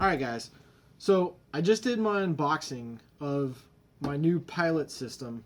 Alright guys, so I just did my unboxing of my new pilot system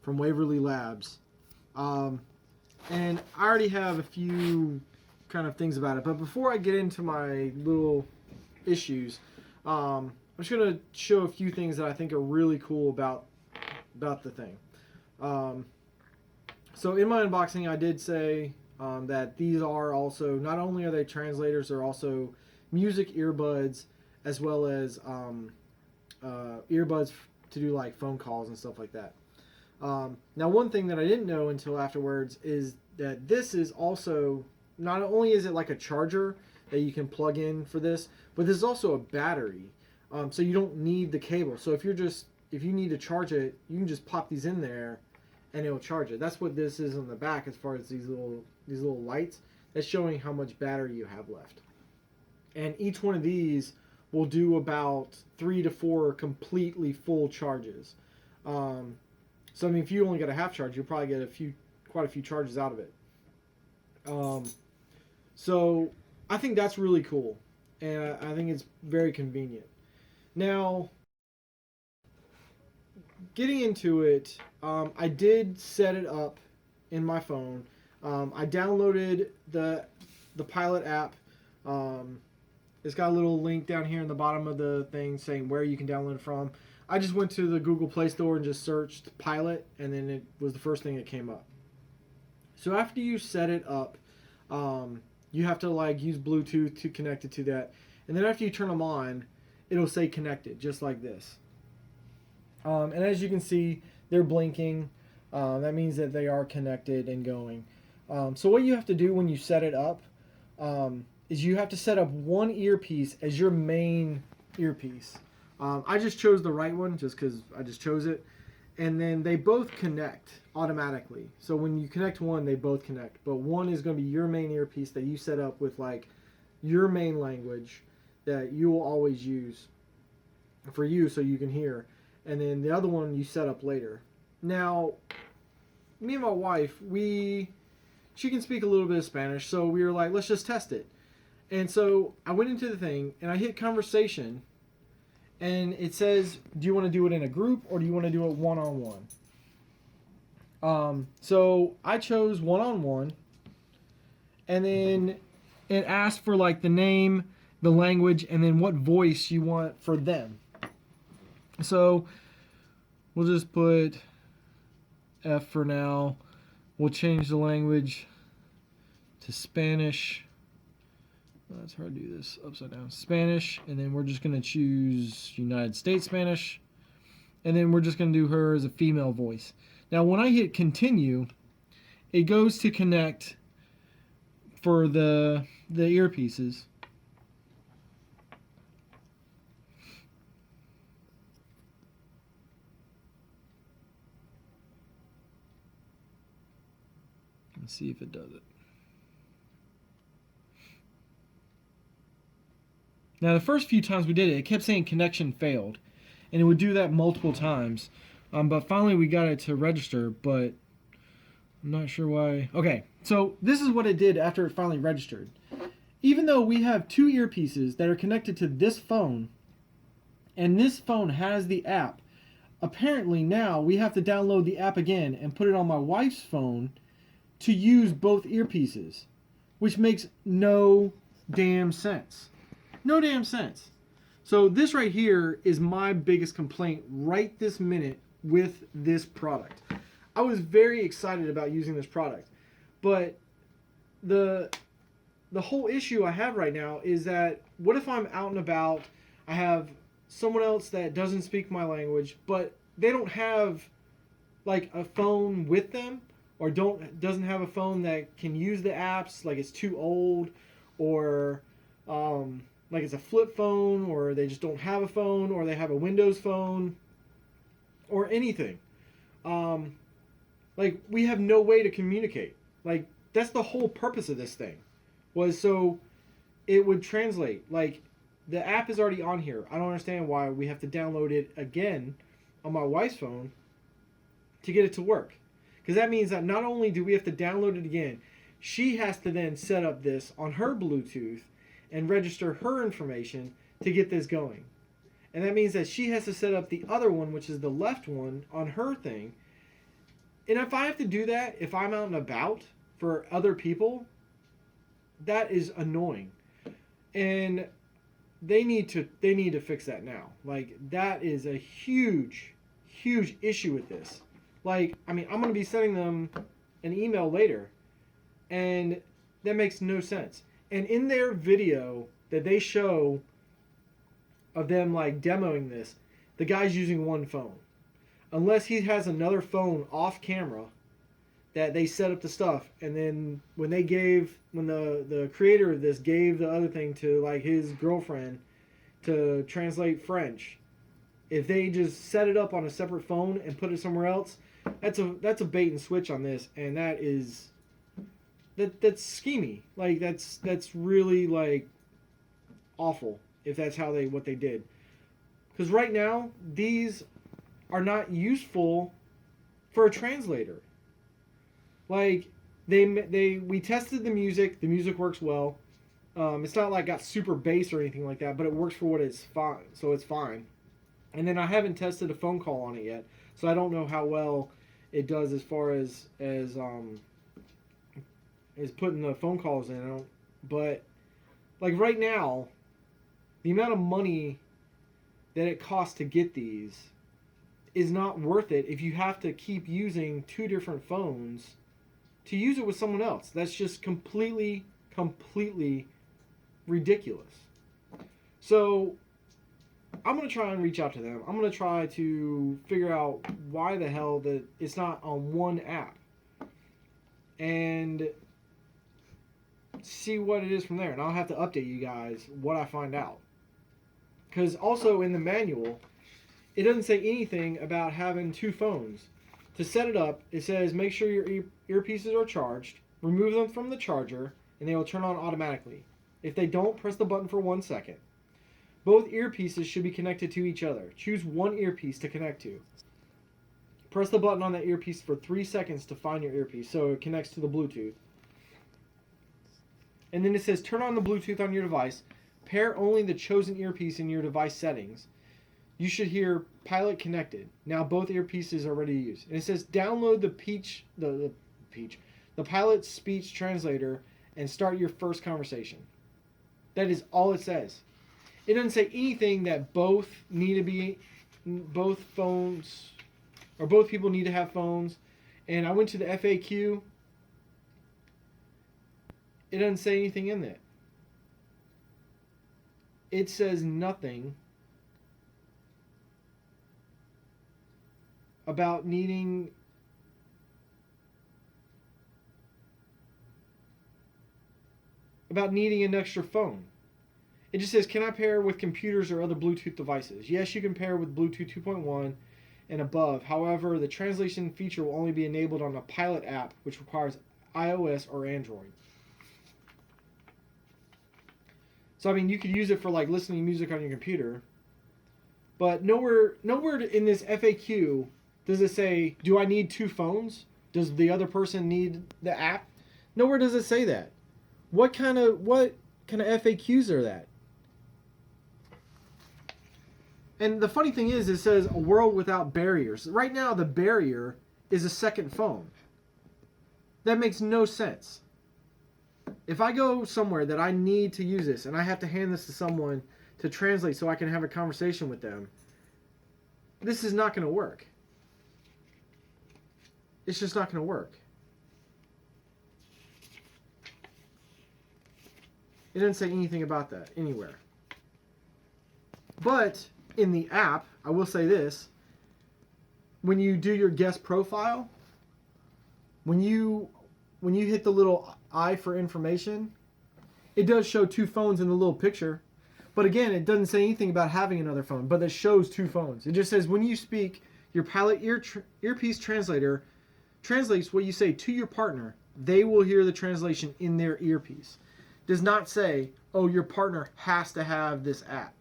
from Waverly Labs. And I already have a few kind of things about it, but before I get into my little issues, I'm just going to show a few things that I think are really cool about the thing. So in my unboxing I did say that these are also, not only are they translators, they're also music earbuds, as well as earbuds to do like phone calls and stuff like that. Now, one thing that I didn't know until afterwards is that this is also, not only is it like a charger that you can plug in for this, but this is also a battery. So you don't need the cable. So if you need to charge it, you can just pop these in there and it'll charge it. That's what this is on the back as far as these little lights. That's showing how much battery you have left. And each one of these will do about 3 to 4 completely full charges. So I mean, if you only get a half charge, you'll probably get quite a few charges out of it. So I think that's really cool, and I think it's very convenient. Now, getting into it, I did set it up in my phone. I downloaded the Pilot app. It's got a little link down here in the bottom of the thing saying where you can download it from. I just went to the Google Play Store and just searched Pilot, and then it was the first thing that came up. So after you set it up, you have to like use Bluetooth to connect it to that. And then after you turn them on, it'll say connected, just like this. And as you can see, they're blinking. That means that they are connected and going. So what you have to do when you set it up is you have to set up one earpiece as your main earpiece. I just chose the right one just because I just chose it. And then they both connect automatically. So when you connect one, they both connect. But one is going to be your main earpiece that you set up with like your main language that you will always use for you so you can hear. And then the other one you set up later. Now, me and my wife, she can speak a little bit of Spanish, so we were like, let's just test it. And so I went into the thing and I hit conversation, and it says, do you want to do it in a group or do you want to do it one-on-one? So I chose one-on-one, and then it asked for like the name, the language, and then what voice you want for them. So we'll just put F for now. We'll change the language to Spanish. It's hard to do this upside down. Spanish, and then we're just going to choose United States Spanish, and then we're just going to do her as a female voice. Now, when I hit continue, it goes to connect for the earpieces. Let's see if it does it. Now, the first few times we did it, it kept saying connection failed, and it would do that multiple times. But finally we got it to register, but I'm not sure why. Okay, so this is what it did after it finally registered. Even though we have two earpieces that are connected to this phone, and this phone has the app, apparently now we have to download the app again and put it on my wife's phone to use both earpieces, which makes no damn sense. No damn sense. So this right here is my biggest complaint right this minute with this product. I was very excited about using this product, but the whole issue I have right now is that what if I'm out and about, I have someone else that doesn't speak my language, but they don't have like a phone with them, or doesn't have a phone that can use the apps, like it's too old, or like it's a flip phone, or they just don't have a phone, or they have a Windows phone, or anything. Like, we have no way to communicate. Like, that's the whole purpose of this thing, was so it would translate. Like, the app is already on here. I don't understand why we have to download it again on my wife's phone to get it to work. Because that means that not only do we have to download it again, she has to then set up this on her Bluetooth and register her information to get this going. And that means that she has to set up the other one, which is the left one, on her thing. And if I have to do that, if I'm out and about for other people, that is annoying. And they need to fix that now. Like, that is a huge issue with this. Like, I mean, I'm going to be sending them an email later, and that makes no sense. And in their video that they show of them like demoing this, the guy's using one phone. Unless he has another phone off camera that they set up the stuff, and then when the creator of this gave the other thing to like his girlfriend to translate French, if they just set it up on a separate phone and put it somewhere else, that's a bait and switch on this, and that's schemy. Like that's really like awful if that's what they did. Because right now these are not useful for a translator. Like we tested the music. The music works well. It's not like got super bass or anything like that, but it works for what it's fine. So it's fine. And then I haven't tested a phone call on it yet, so I don't know how well it does as far as putting the phone calls in. But like right now, the amount of money that it costs to get these is not worth it if you have to keep using two different phones to use it with someone else. That's just completely ridiculous. So I'm going to try and reach out to them. I'm going to try to figure out why the hell that it's not on one app and see what it is from there. And I'll have to update you guys what I find out. Because also in the manual, it doesn't say anything about having two phones. To set it up, it says make sure your earpieces are charged, remove them from the charger, and they will turn on automatically. If they don't, press the button for 1 second. Both earpieces should be connected to each other. Choose one earpiece to connect to. Press the button on that earpiece for 3 seconds to find your earpiece so it connects to the Bluetooth. And then it says turn on the Bluetooth on your device. Pair only the chosen earpiece in your device settings. You should hear Pilot connected. Now both earpieces are ready to use. And it says download the Pilot speech translator and start your first conversation. That is all it says. It doesn't say anything that both phones, or both people need to have phones. And I went to the FAQ. It doesn't say anything in that. It says nothing about needing an extra phone. It just says, can I pair with computers or other Bluetooth devices? Yes, you can pair with Bluetooth 2.1 and above. However, the translation feature will only be enabled on the Pilot app, which requires iOS or Android. So, I mean, you could use it for, like, listening to music on your computer. But nowhere in this FAQ does it say, do I need two phones? Does the other person need the app? Nowhere does it say that. What kind of FAQs are that? And the funny thing is, it says a world without barriers. Right now, the barrier is a second phone. That makes no sense. If I go somewhere that I need to use this and I have to hand this to someone to translate so I can have a conversation with them, this is not going to work. It's just not going to work. It doesn't say anything about that anywhere. But in the app, I will say this, when you do your guest profile, when you hit the little I for information, it does show two phones in the little picture. But again, it doesn't say anything about having another phone, but it shows two phones. It just says when you speak, your Pilot earpiece translator translates what you say to your partner. They will hear the translation in their earpiece. Does not say, oh, your partner has to have this app.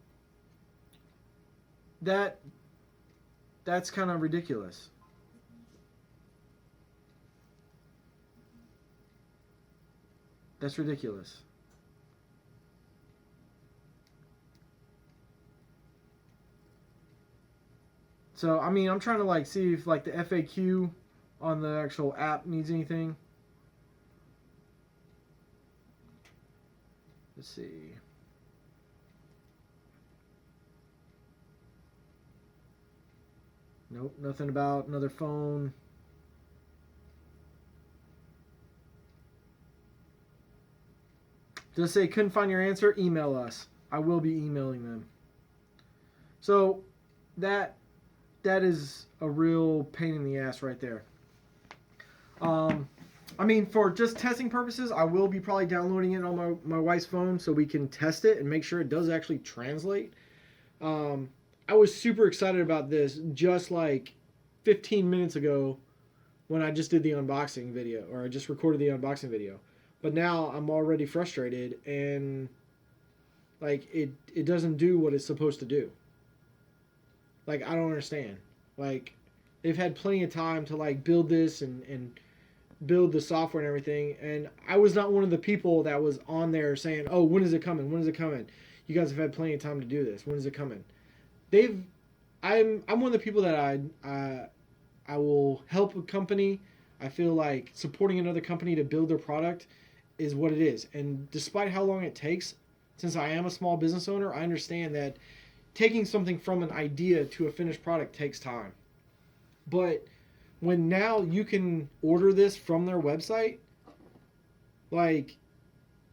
That's kind of ridiculous. That's ridiculous. So, I mean, I'm trying to like see if like the FAQ on the actual app needs anything. Let's see. Nope, nothing about another phone. Just say couldn't find your answer, email us. I will be emailing them. So that is a real pain in the ass right there. I mean, for just testing purposes, I will be probably downloading it on my wife's phone so we can test it and make sure it does actually translate. I was super excited about this just like 15 minutes ago when I just did the unboxing video, or I just recorded the unboxing video. But now I'm already frustrated and like it doesn't do what it's supposed to do. Like, I don't understand. Like, they've had plenty of time to like build this and build the software and everything, and I was not one of the people that was on there saying, oh, when is it coming, when is it coming, you guys have had plenty of time to do this, when is it coming. I'm one of the people that I will help a company. I feel like supporting another company to build their product is what it is, and despite how long it takes, since I am a small business owner, I understand that taking something from an idea to a finished product takes time. But when now you can order this from their website, like,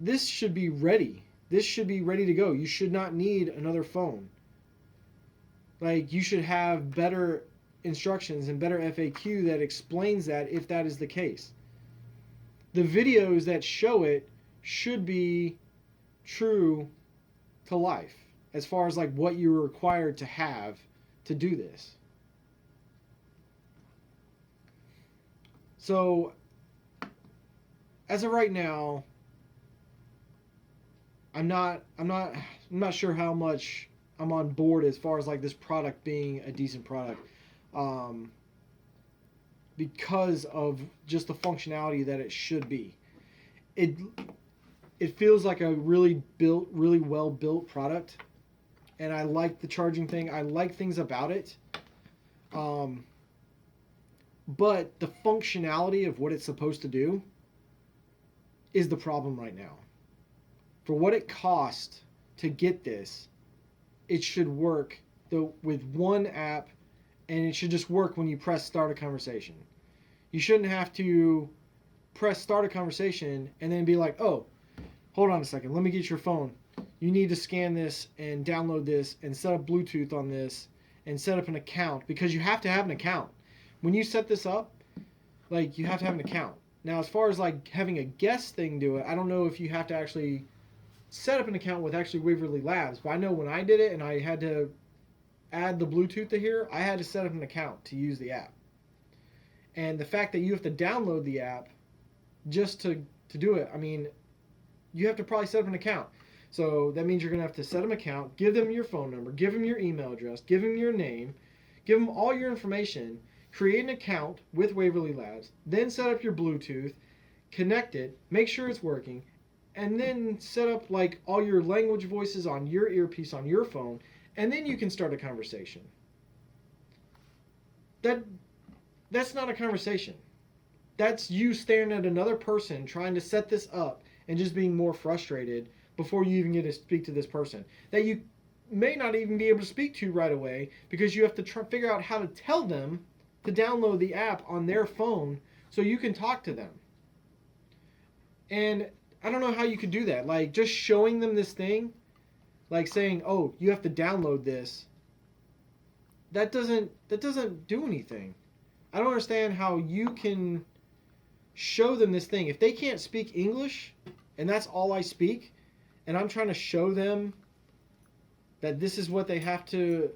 this should be ready. This should be ready to go. You should not need another phone. Like, you should have better instructions and better FAQ that explains that if that is the case. The videos that show it should be true to life as far as like what you're required to have to do this. So, as of right now, I'm not sure how much I'm on board as far as like this product being a decent product, because of just the functionality that it should be. It feels like a really well built product, and I like the charging thing. I like things about it. But the functionality of what it's supposed to do is the problem right now. For what it cost to get this, it should work with one app, and it should just work when you press start a conversation. You shouldn't have to press start a conversation and then be like, oh, hold on a second, let me get your phone. You need to scan this and download this and set up Bluetooth on this and set up an account, because you have to have an account. When you set this up, like, you have to have an account. Now, as far as like having a guest thing do it, I don't know if you have to actually set up an account with actually Waverly Labs, but I know when I did it and I had to add the Bluetooth to here, I had to set up an account to use the app. And the fact that you have to download the app just to do it, I mean, you have to probably set up an account. So that means you're going to have to set up an account, give them your phone number, give them your email address, give them your name, give them all your information, create an account with Waverly Labs, then set up your Bluetooth, connect it, make sure it's working, and then set up like all your language voices on your earpiece on your phone, and then you can start a conversation. That's not a conversation. That's you staring at another person trying to set this up and just being more frustrated before you even get to speak to this person that you may not even be able to speak to right away, because you have to figure out how to tell them to download the app on their phone so you can talk to them. And I don't know how you could do that. Like, just showing them this thing, like saying, oh, you have to download this, that doesn't do anything. I don't understand how you can show them this thing. If they can't speak English, and that's all I speak, and I'm trying to show them that this is what they have to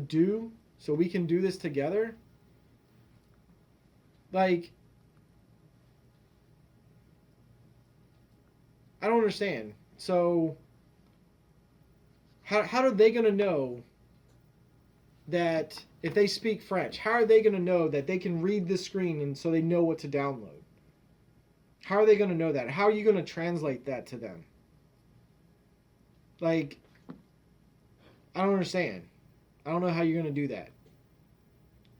do so we can do this together, like, I don't understand. So how are they going to know that if they speak French, how are they going to know that they can read this screen and so they know what to download? How are they going to know that? How are you going to translate that to them? Like, I don't understand. I don't know how you're going to do that.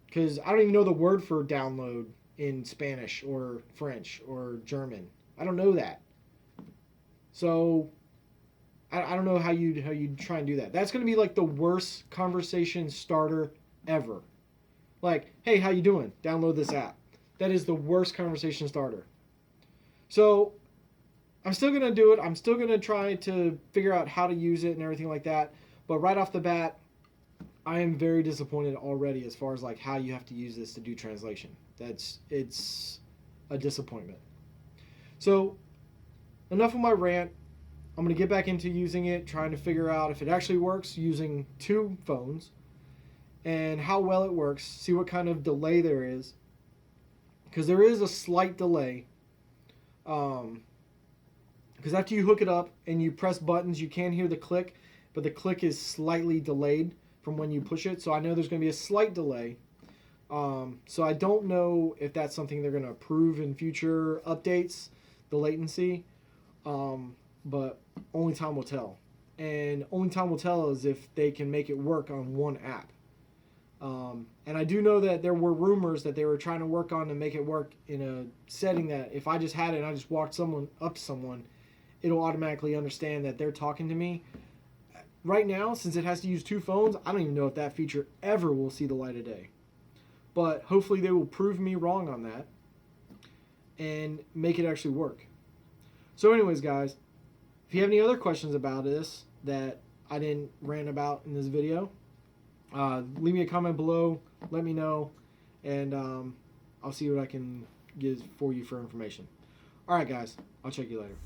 because I don't even know the word for download in Spanish or French or German. I don't know that. So I don't know how you try and do that. That's going to be like the worst conversation starter ever. Like, hey, how you doing? Download this app. That is the worst conversation starter. So I'm still going to do it. I'm still going to try to figure out how to use it and everything like that. But right off the bat, I am very disappointed already as far as like how you have to use this to do translation. It's a disappointment. So enough of my rant. I'm going to get back into using it, trying to figure out if it actually works using 2 phones and how well it works, see what kind of delay there is. Because there is a slight delay. Because after you hook it up and you press buttons, you can hear the click, but the click is slightly delayed from when you push it. So I know there's going to be a slight delay. So I don't know if that's something they're going to approve in future updates, the latency. But only time will tell. And only time will tell is if they can make it work on one app. And I do know that there were rumors that they were trying to work on to make it work in a setting that if I just had it and I just walked someone up to someone, it'll automatically understand that they're talking to me. Right now, since it has to use 2 phones, I don't even know if that feature ever will see the light of day. But hopefully they will prove me wrong on that and make it actually work. So anyways, guys, if you have any other questions about this that I didn't rant about in this video, leave me a comment below, let me know, and I'll see what I can get for you for information. Alright guys, I'll check you later.